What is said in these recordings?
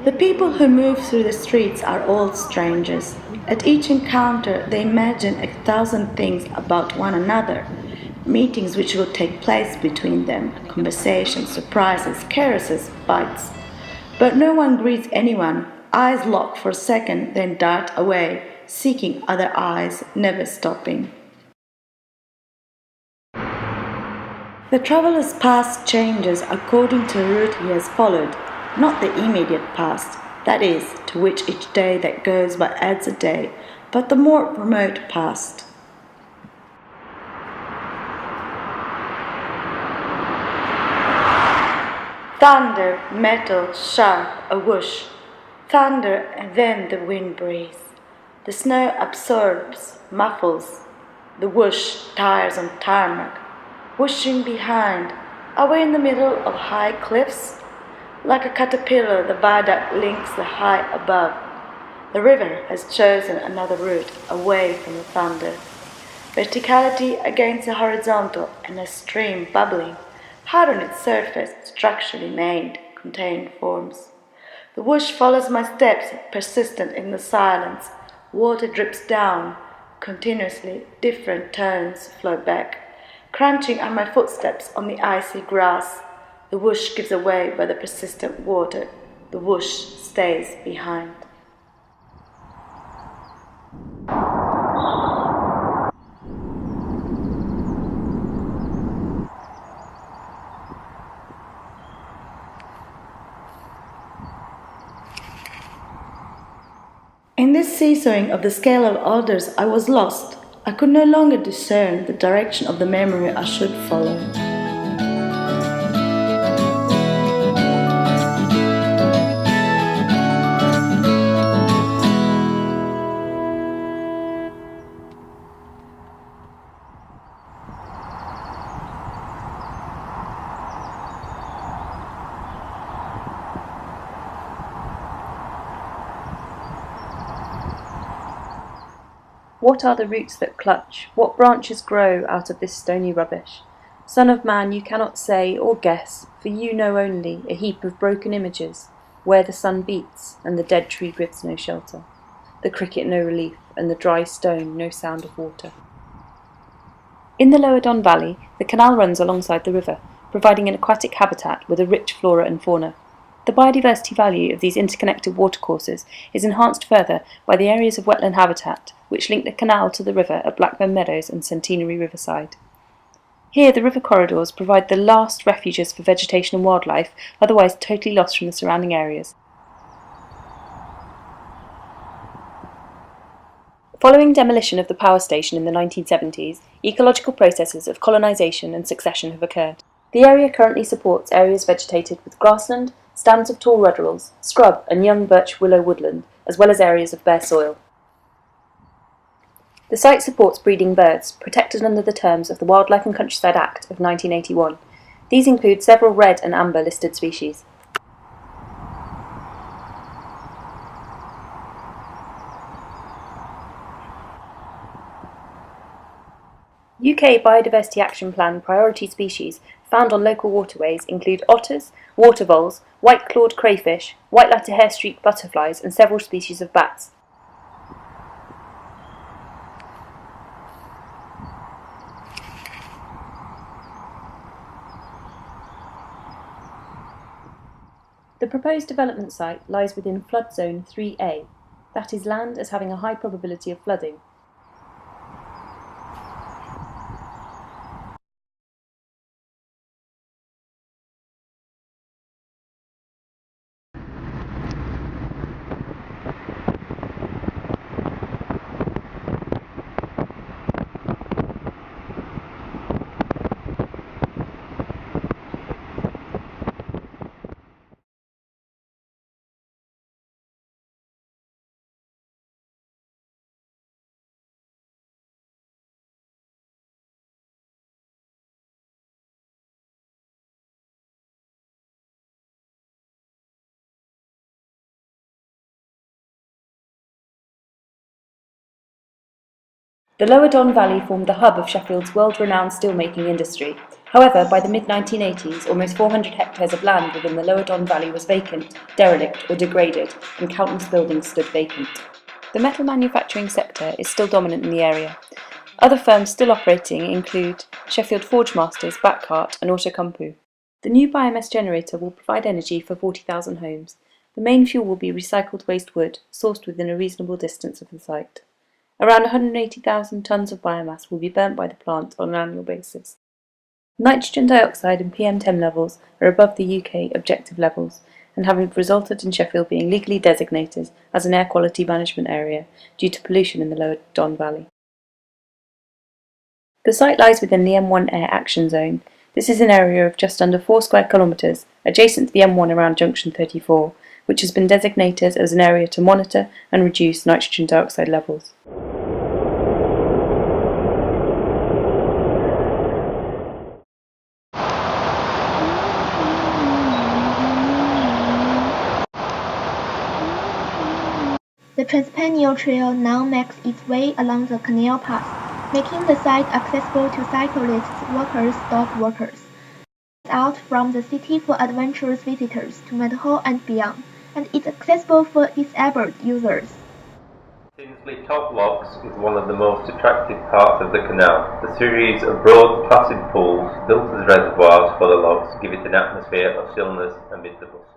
The people who move through the streets are all strangers. At each encounter, they imagine 1,000 things about one another. Meetings which will take place between them, conversations, surprises, caresses, bites. But no one greets anyone. Eyes lock for a second, then dart away, seeking other eyes, never stopping. The traveller's past changes according to the route he has followed, not the immediate past, that is, to which each day that goes by adds a day, but the more remote past. Thunder, metal, sharp, a whoosh. Thunder, and then the wind breathes. The snow absorbs, muffles. The whoosh tires on tarmac. Whooshing behind. Are we in the middle of high cliffs? Like a caterpillar, the viaduct links the high above. The river has chosen another route, away from the thunder. Verticality against the horizontal, and a stream bubbling, hard on its surface, structurally made, contained forms. The whoosh follows my steps, persistent in the silence. Water drips down, continuously, different tones flow back. Crunching are my footsteps on the icy grass. The whoosh gives away by the persistent water. The whoosh stays behind. In this seesawing of the scale of orders, I was lost. I could no longer discern the direction of the memory I should follow. What are the roots that clutch? What branches grow out of this stony rubbish? Son of man, you cannot say or guess, for you know only a heap of broken images, where the sun beats and the dead tree gives no shelter, the cricket no relief, and the dry stone no sound of water. In the lower Don Valley, the canal runs alongside the river, providing an aquatic habitat with a rich flora and fauna. The biodiversity value of these interconnected watercourses is enhanced further by the areas of wetland habitat which link the canal to the river at Blackburn Meadows and Centenary Riverside. Here the river corridors provide the last refuges for vegetation and wildlife, otherwise totally lost from the surrounding areas. Following demolition of the power station in the 1970s, ecological processes of colonisation and succession have occurred. The area currently supports areas vegetated with grassland, stands of tall rudderels, scrub and young birch willow woodland, as well as areas of bare soil. The site supports breeding birds, protected under the terms of the Wildlife and Countryside Act of 1981. These include several red and amber listed species. UK Biodiversity Action Plan priority species found on local waterways include otters, water voles, white-clawed crayfish, white-latter hair-streaked butterflies and several species of bats. The proposed development site lies within Flood Zone 3A, that is land as having a high probability of flooding. The lower Don Valley formed the hub of Sheffield's world-renowned steelmaking industry. However, by the mid-1980s, almost 400 hectares of land within the Lower Don Valley was vacant, derelict or degraded, and countless buildings stood vacant. The metal manufacturing sector is still dominant in the area. Other firms still operating include Sheffield Forgemasters, Backhart and Outokumpu. The new biomass generator will provide energy for 40,000 homes. The main fuel will be recycled waste wood, sourced within a reasonable distance of the site. Around 180,000 tonnes of biomass will be burnt by the plant on an annual basis. Nitrogen dioxide and PM10 levels are above the UK objective levels and have resulted in Sheffield being legally designated as an air quality management area due to pollution in the Lower Don Valley. The site lies within the M1 Air Action Zone. This is an area of just under 4 square kilometres, adjacent to the M1 around junction 34, which has been designated as an area to monitor and reduce nitrogen dioxide levels. The Transpennine Trail now makes its way along the canal path, making the site accessible to cyclists, walkers, dog walkers. It's out from the city for adventurous visitors to Meadowhall and beyond, and it's accessible for disabled users. Tinsley Top Locks is one of the most attractive parts of the canal. The series of broad, placid pools built as reservoirs for the logs give it an atmosphere of stillness amid the bustle.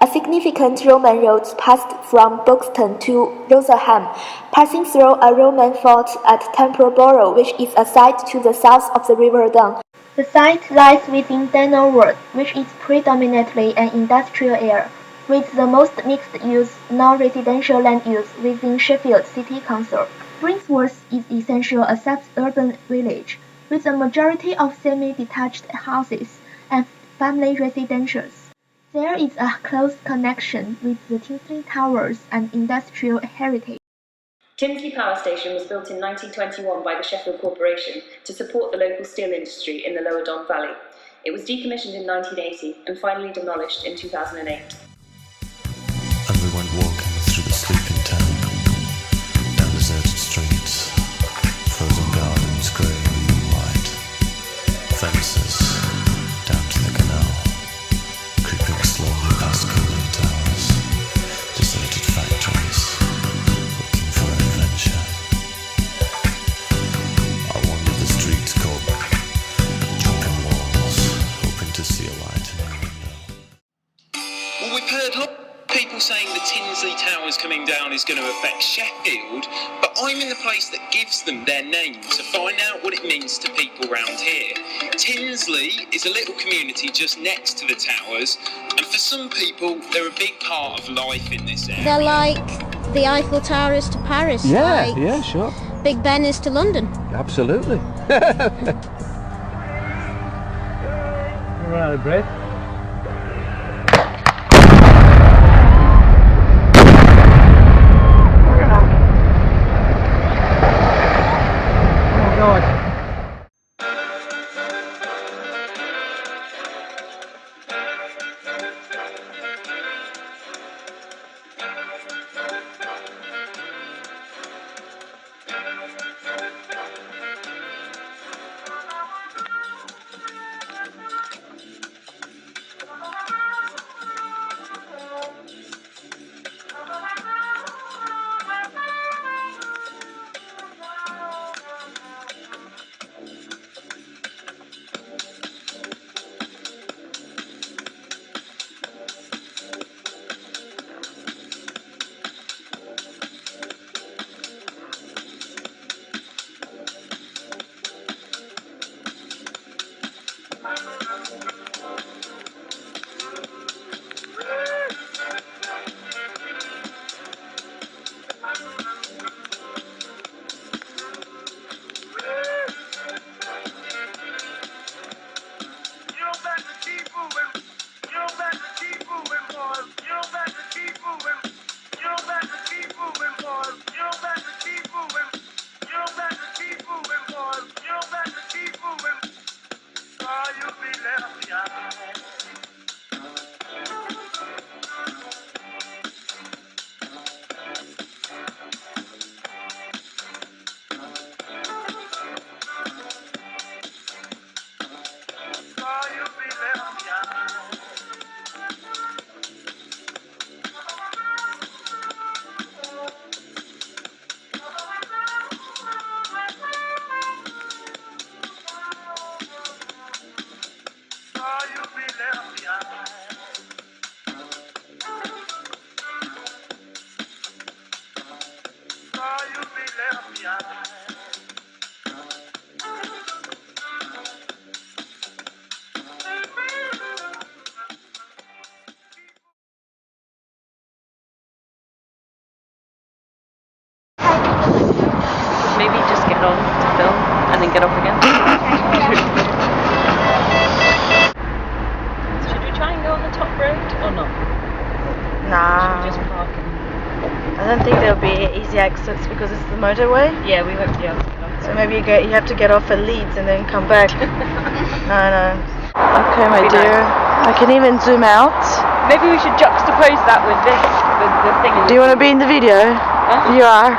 A significant Roman road passed from Buxton to Rotherham, passing through a Roman fort at Templeborough, which is a site to the south of the River Don. The site lies within Denham Ward, which is predominantly an industrial area, with the most mixed-use, non-residential land use within Sheffield City Council. Brinsworth is essentially a suburban village, with a majority of semi-detached houses and family residences. There is a close connection with the Tinsley Towers and industrial heritage. Tinsley Power Station was built in 1921 by the Sheffield Corporation to support the local steel industry in the Lower Don Valley. It was decommissioned in 1980 and finally demolished in 2008. And we went walking through the sleeping town, down deserted streets, frozen gardens grey and white, fences down to the canal, creeping slowly past cooling towers, deserted factories, looking for adventure. I wandered the streets called jumping walls, hoping to see a light in my window. Well, we've heard people saying the Tinsley Towers coming down is going to affect Sheffield, but I'm in the place that gives them their name to find out what it means to people around here. Tinsley is a little community just next to the towers, and for some people, they're a big part of life in this area. They're like the Eiffel Tower is to Paris. Yeah, like yeah, sure. Big Ben is to London. Absolutely. We're out of breath. Should we try and go on the top road or not? Nah. Should we just park and... I don't think there'll be easy exits because it's the motorway. Yeah, we won't be able to get off. So maybe you have to get off at Leeds and then come back. No. Okay, my dear. I can even zoom out. Maybe we should juxtapose that with this, the thing. Do you want to be in the video? Huh? You are.